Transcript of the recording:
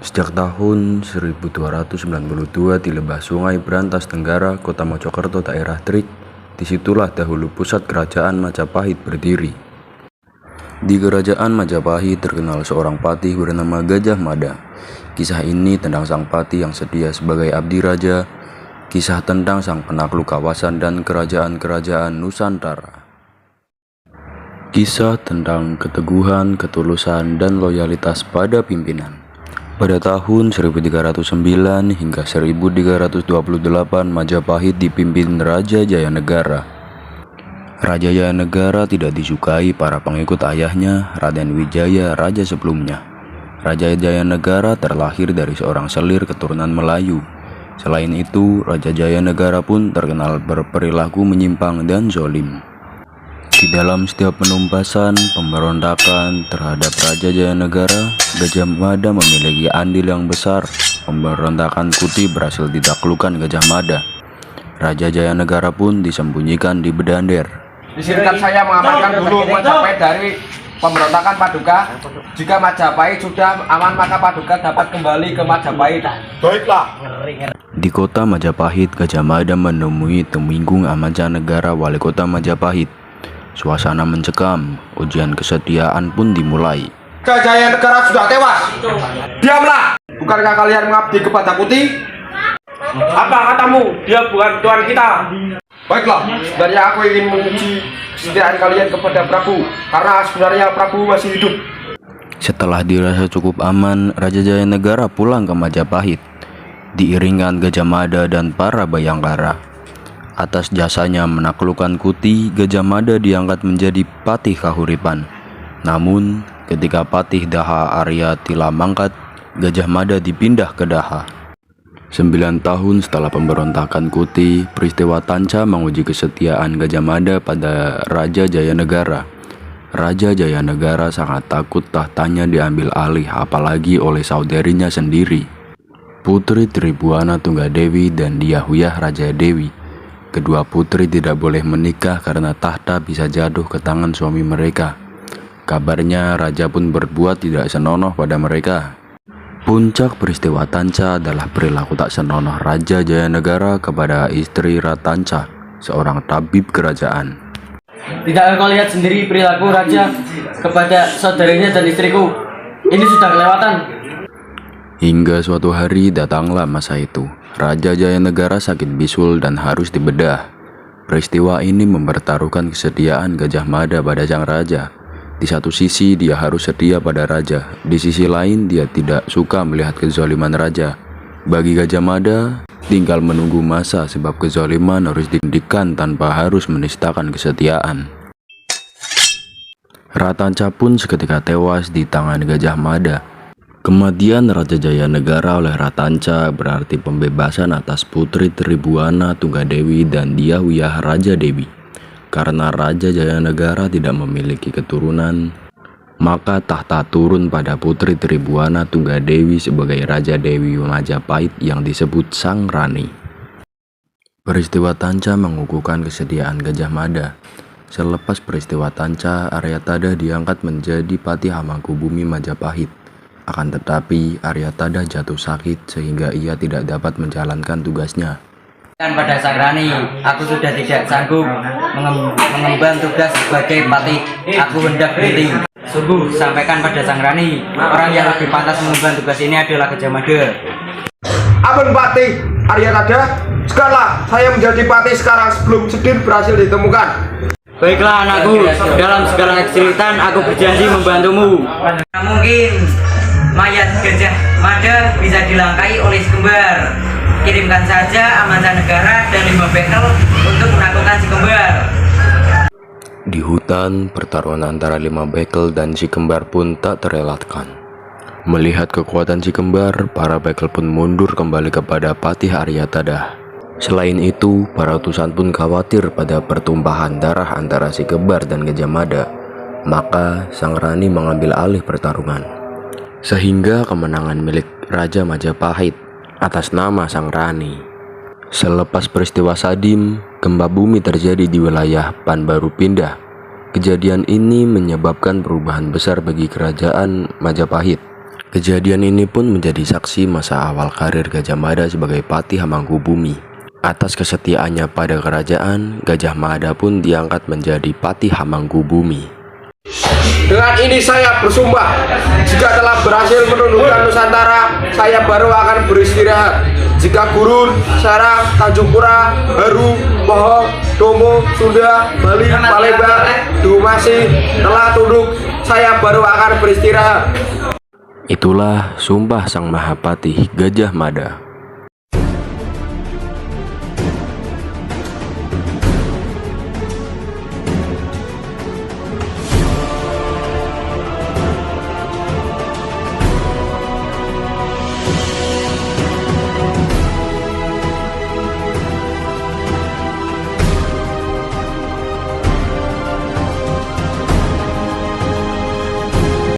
Sejak tahun 1292 di Lebah Sungai Brantas Tenggara, Kota Mojokerto, daerah Trik, disitulah dahulu pusat kerajaan Majapahit berdiri. Di kerajaan Majapahit terkenal seorang patih bernama Gajah Mada. Kisah ini tentang sang patih yang setia sebagai abdi raja, kisah tentang sang penakluk kawasan dan kerajaan-kerajaan Nusantara. Kisah tentang keteguhan, ketulusan, dan loyalitas pada pimpinan. Pada tahun 1309 hingga 1328 Majapahit dipimpin Raja Jayanegara. Raja Jayanegara tidak disukai para pengikut ayahnya, Raden Wijaya, raja sebelumnya. Raja Jayanegara terlahir dari seorang selir keturunan Melayu. Selain itu, Raja Jayanegara pun terkenal berperilaku menyimpang dan zalim. Di dalam setiap penumpasan pemberontakan terhadap Raja Jayanegara, Gajah Mada memiliki andil yang besar. Pemberontakan Kuti berhasil ditaklukkan Gajah Mada. Raja Jayanegara pun disembunyikan di Bedander. Izinkan saya mengamankan dulu Majapahit dari pemberontakan Paduka. Jika Majapahit sudah aman, maka Paduka dapat kembali ke Majapahit. Baiklah. Di kota Majapahit, Gajah Mada menemui Temenggung Amancanegara, wali kota Majapahit. Suasana mencekam, ujian kesetiaan pun dimulai. Gajah Jayanegara sudah tewas. Diamlah. Bukankah kalian mengabdi kepada Kuti? Apa katamu? Dia bukan tuan kita. Baiklah, sebenarnya aku ingin menguji kesetiaan kalian kepada Prabu, karena sebenarnya Prabu masih hidup. Setelah dirasa cukup aman, Raja Jayanegara pulang ke Majapahit, diiringkan Gajah Mada dan para bayangkara. Atas jasanya menaklukkan Kuti, Gajah Mada diangkat menjadi Patih Kahuripan. Namun, ketika Patih Daha Arya Tila mangkat, Gajah Mada dipindah ke Daha. 9 tahun setelah pemberontakan Kuti, peristiwa Tanca menguji kesetiaan Gajah Mada pada Raja Jayanegara. Raja Jayanegara sangat takut tahtanya diambil alih, apalagi oleh saudarinya sendiri, Putri Tribuana Tunggadewi dan Dyahuyah Raja Dewi. Kedua putri tidak boleh menikah karena tahta bisa jatuh ke tangan suami mereka. Kabarnya raja pun berbuat tidak senonoh pada mereka. Puncak peristiwa Tanca adalah perilaku tak senonoh Raja Jayanegara kepada istri Ratanca, seorang tabib kerajaan. Tidak kau lihat sendiri perilaku raja kepada saudarinya dan istriku? Ini sudah kelewatan. Hingga suatu hari datanglah masa itu. Raja Jayanegara sakit bisul dan harus dibedah. Peristiwa ini mempertaruhkan kesetiaan Gajah Mada pada sang raja. Di satu sisi dia harus setia pada raja, di sisi lain dia tidak suka melihat kezaliman raja. Bagi Gajah Mada, tinggal menunggu masa, sebab kezaliman harus dihentikan tanpa harus menistakan kesetiaan. Ratanca pun seketika tewas di tangan Gajah Mada. Kematian Raja Jayanegara oleh Ratanca berarti pembebasan atas Putri Tribuana Tunggadewi dan Dyahuyah Raja Dewi. Karena Raja Jayanegara tidak memiliki keturunan, maka tahta turun pada Putri Tribuana Tunggadewi sebagai Raja Dewi Majapahit yang disebut Sang Rani. Peristiwa Tanca mengukuhkan kesetiaan Gajah Mada. Selepas peristiwa Tanca, Aryatadha diangkat menjadi Patih Hamangkubuumi Majapahit. Akan tetapi, Aryatadha jatuh sakit sehingga ia tidak dapat menjalankan tugasnya. Pada Sang Rani, aku sudah tidak sanggup mengemban tugas sebagai patih. Aku hendak berhenti. Sungguh, sampaikan pada Sang Rani, orang yang lebih pantas mengemban tugas ini adalah Gajah Mada. Ampun Patih Aryatadha, sekarang saya menjadi patih sekarang sebelum Sedir berhasil ditemukan. Baiklah anakku, dalam segala kesulitan aku berjanji membantumu. Mungkin mayat Gajah Mada bisa dilangkai oleh si kembar. Kirimkan saja Amancanegara dan 5 bekel untuk menaklukkan si kembar. Di hutan, pertarungan antara 5 bekel dan si kembar pun tak terelakkan. Melihat kekuatan si kembar, para bekel pun mundur kembali kepada Patih Aryatadha. Selain itu, para utusan pun khawatir pada pertumpahan darah antara si kembar dan Gajah Mada. Maka Sang Rani mengambil alih pertarungan, sehingga kemenangan milik Raja Majapahit atas nama Sang Rani. Selepas peristiwa Sadim, gempa bumi terjadi di wilayah Panbaru Pindah. Kejadian ini menyebabkan perubahan besar bagi kerajaan Majapahit. Kejadian ini pun menjadi saksi masa awal karir Gajah Mada sebagai Patih Hamangkubumi. Atas kesetiaannya pada kerajaan, Gajah Mada pun diangkat menjadi Patih Hamangkubumi. Dengan ini saya bersumpah, jika telah berhasil menundukkan Nusantara, saya baru akan beristirahat. Jika Gurun, Serang, Tanjung Pura, Haru, Pohong, Domo, Sunda, Bali, Palembang, Dumasi telah tunduk, saya baru akan beristirahat. Itulah sumpah Sang Mahapatih Gajah Mada.